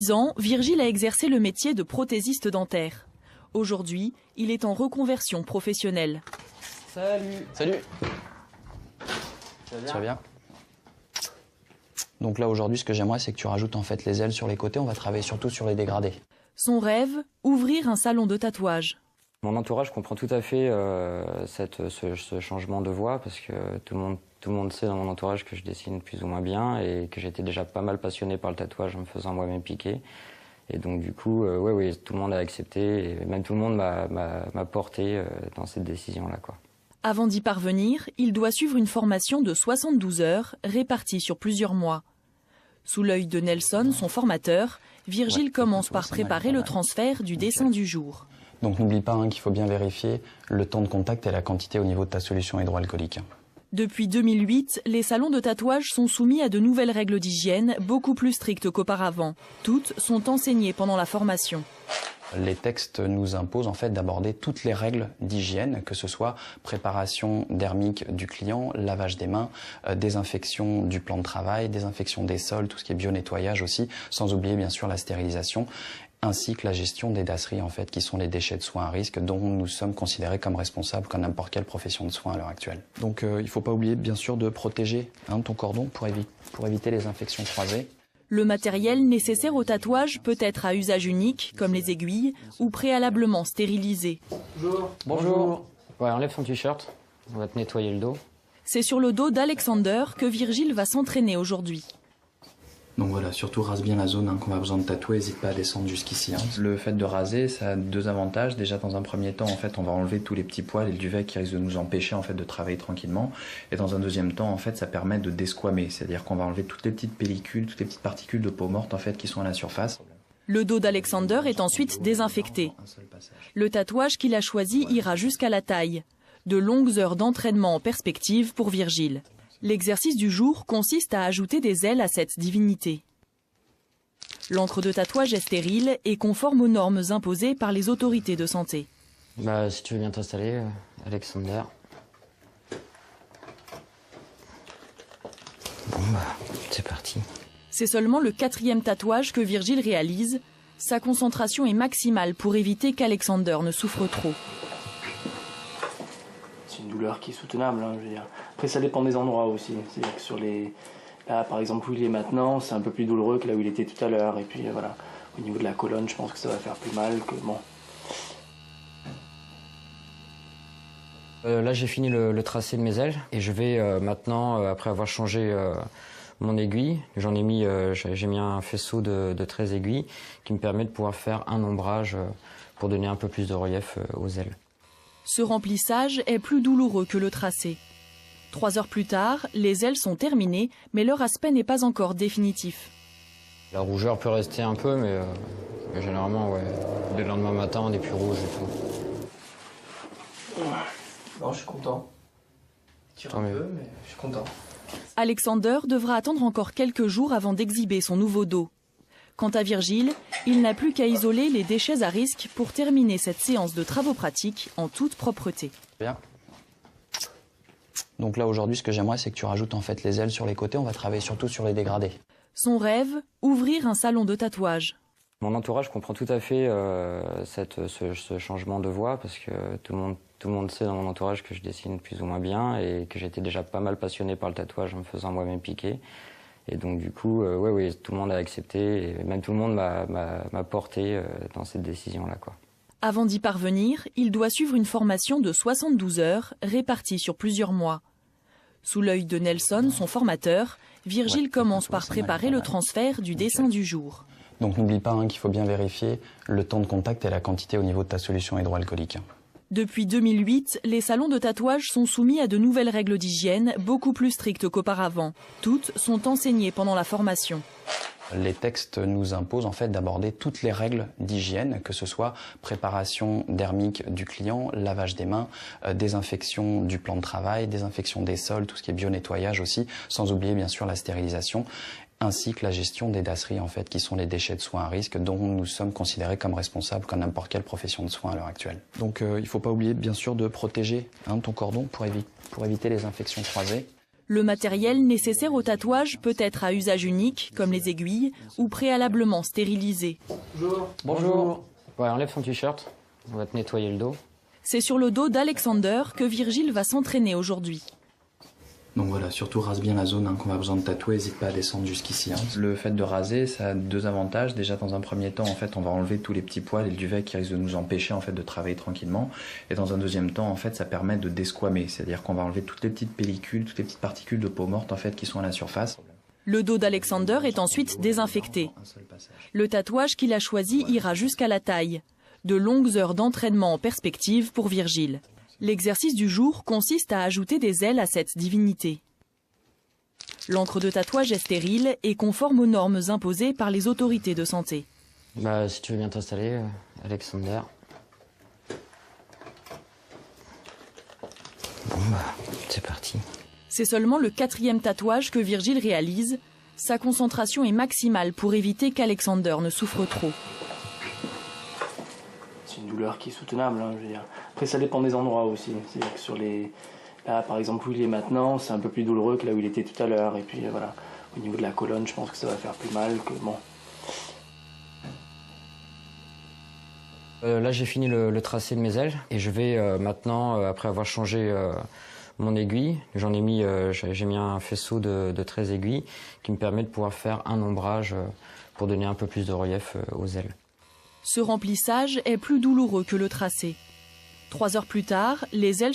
10 ans, Virgile a exercé le métier de prothésiste dentaire. Aujourd'hui, il est en reconversion professionnelle. Salut. Salut. Ça va bien? Donc là aujourd'hui, ce que j'aimerais, c'est que tu rajoutes en fait les ailes sur les côtés. On va travailler surtout sur les dégradés. Son rêve, ouvrir un salon de tatouage. Mon entourage comprend tout à fait ce changement de voie parce que tout le monde sait dans mon entourage que je dessine plus ou moins bien et que j'étais déjà pas mal passionné par le tatouage en me faisant moi-même piquer. Et donc du coup, oui, tout le monde a accepté et même tout le monde m'a porté dans cette décision-là, quoi. Avant d'y parvenir, il doit suivre une formation de 72 heures répartie sur plusieurs mois. Sous l'œil de Nelson, son formateur, Virgile commence par préparer le transfert du dessin du jour. Donc n'oublie pas qu'il faut bien vérifier le temps de contact et la quantité au niveau de ta solution hydroalcoolique. Depuis 2008, les salons de tatouage sont soumis à de nouvelles règles d'hygiène beaucoup plus strictes qu'auparavant. Toutes sont enseignées pendant la formation. Les textes nous imposent en fait d'aborder toutes les règles d'hygiène, que ce soit préparation dermique du client, lavage des mains, désinfection du plan de travail, désinfection des sols, tout ce qui est bio-nettoyage aussi, sans oublier bien sûr la stérilisation, ainsi que la gestion des dasseries en fait, qui sont les déchets de soins à risque dont nous sommes considérés comme responsables comme n'importe quelle profession de soins à l'heure actuelle. Donc il ne faut pas oublier bien sûr de protéger ton cordon pour éviter les infections croisées. Le matériel nécessaire au tatouage peut être à usage unique, comme les aiguilles, ou préalablement stérilisé. Bonjour. Bonjour. Ouais, enlève son t-shirt, on va te nettoyer le dos. C'est sur le dos d'Alexander que Virgile va s'entraîner aujourd'hui. Donc voilà, surtout rase bien la zone qu'on a besoin de tatouer, n'hésite pas à descendre jusqu'ici. Le fait de raser, ça a deux avantages. Déjà, dans un premier temps, en fait, on va enlever tous les petits poils et le duvet qui risquent de nous empêcher en fait, de travailler tranquillement. Et dans un deuxième temps, en fait, ça permet de desquamer, c'est-à-dire qu'on va enlever toutes les petites pellicules, toutes les petites particules de peau morte en fait, qui sont à la surface. Le dos d'Alexander est ensuite désinfecté. Le tatouage qu'il a choisi ira jusqu'à la taille. De longues heures d'entraînement en perspective pour Virgile. L'exercice du jour consiste à ajouter des ailes à cette divinité. L'encre de tatouage est stérile et conforme aux normes imposées par les autorités de santé. Si tu veux bien t'installer, Alexander. Bon c'est parti. C'est seulement le 4e tatouage que Virgile réalise. Sa concentration est maximale pour éviter qu'Alexander ne souffre trop. C'est une douleur qui est soutenable, je veux dire. Après, ça dépend des endroits aussi. C'est-à-dire que sur les... Là, par exemple, où il est maintenant, c'est un peu plus douloureux que là où il était tout à l'heure. Et puis, voilà. Au niveau de la colonne, je pense que ça va faire plus mal que... Bon. Là, j'ai fini le tracé de mes ailes. Et je vais maintenant, après avoir changé mon aiguille, j'ai mis un faisceau de 13 aiguilles qui me permet de pouvoir faire un ombrage pour donner un peu plus de relief aux ailes. Ce remplissage est plus douloureux que le tracé. 3 heures plus tard, les ailes sont terminées, mais leur aspect n'est pas encore définitif. La rougeur peut rester un peu, mais généralement, ouais, dès le lendemain matin, on est plus rouge et tout. Non, je suis content. Tire un peu, mais je suis content. Alexander devra attendre encore quelques jours avant d'exhiber son nouveau dos. Quant à Virgile, il n'a plus qu'à isoler les déchets à risque pour terminer cette séance de travaux pratiques en toute propreté. Bien. Donc là aujourd'hui, ce que j'aimerais, c'est que tu rajoutes en fait les ailes sur les côtés. On va travailler surtout sur les dégradés. Son rêve, ouvrir un salon de tatouage. Mon entourage comprend tout à fait ce changement de voie parce que tout le monde sait dans mon entourage que je dessine plus ou moins bien et que j'étais déjà pas mal passionné par le tatouage en me faisant moi-même piquer. Et donc du coup, oui, tout le monde a accepté et même tout le monde m'a porté dans cette décision-là, quoi. Avant d'y parvenir, il doit suivre une formation de 72 heures répartie sur plusieurs mois. Sous l'œil de Nelson, son formateur, Virgile commence par préparer le transfert du dessin du jour. Donc n'oublie pas qu'il faut bien vérifier le temps de contact et la quantité au niveau de ta solution hydroalcoolique. Depuis 2008, les salons de tatouage sont soumis à de nouvelles règles d'hygiène beaucoup plus strictes qu'auparavant. Toutes sont enseignées pendant la formation. Les textes nous imposent en fait d'aborder toutes les règles d'hygiène, que ce soit préparation dermique du client, lavage des mains, désinfection du plan de travail, désinfection des sols, tout ce qui est bio-nettoyage aussi, sans oublier bien sûr la stérilisation, ainsi que la gestion des dasseries en fait, qui sont les déchets de soins à risque dont nous sommes considérés comme responsables comme n'importe quelle profession de soins à l'heure actuelle. Donc il ne faut pas oublier bien sûr de protéger ton cordon pour éviter les infections croisées. Le matériel nécessaire au tatouage peut être à usage unique, comme les aiguilles, ou préalablement stérilisé. Bonjour. Ouais, enlève son t-shirt, on va te nettoyer le dos. C'est sur le dos d'Alexander que Virgile va s'entraîner aujourd'hui. Donc voilà, surtout rase bien la zone qu'on a besoin de tatouer, n'hésite pas à descendre jusqu'ici. Le fait de raser, ça a deux avantages. Déjà, dans un premier temps, en fait, on va enlever tous les petits poils et le duvet qui risquent de nous empêcher en fait de travailler tranquillement. Et dans un deuxième temps, en fait, ça permet de desquamer, c'est-à-dire qu'on va enlever toutes les petites pellicules, toutes les petites particules de peau morte en fait qui sont à la surface. Le dos d'Alexander est ensuite désinfecté. Le tatouage qu'il a choisi ira jusqu'à la taille. De longues heures d'entraînement en perspective pour Virgile. L'exercice du jour consiste à ajouter des ailes à cette divinité. L'encre de tatouage est stérile et conforme aux normes imposées par les autorités de santé. Si tu veux bien t'installer, Alexander. Bon c'est parti. C'est seulement le 4e tatouage que Virgile réalise. Sa concentration est maximale pour éviter qu'Alexander ne souffre trop. C'est une douleur qui est soutenable, je veux dire. Après, ça dépend des endroits aussi. C'est-à-dire que sur les... Là, par exemple, où il est maintenant, c'est un peu plus douloureux que là où il était tout à l'heure. Et puis, voilà. Au niveau de la colonne, je pense que ça va faire plus mal que... Bon. Là, j'ai fini le tracé de mes ailes. Et je vais maintenant, après avoir changé mon aiguille, j'ai mis un faisceau de 13 aiguilles qui me permet de pouvoir faire un ombrage pour donner un peu plus de relief aux ailes. Ce remplissage est plus douloureux que le tracé. 3 heures plus tard, les ailes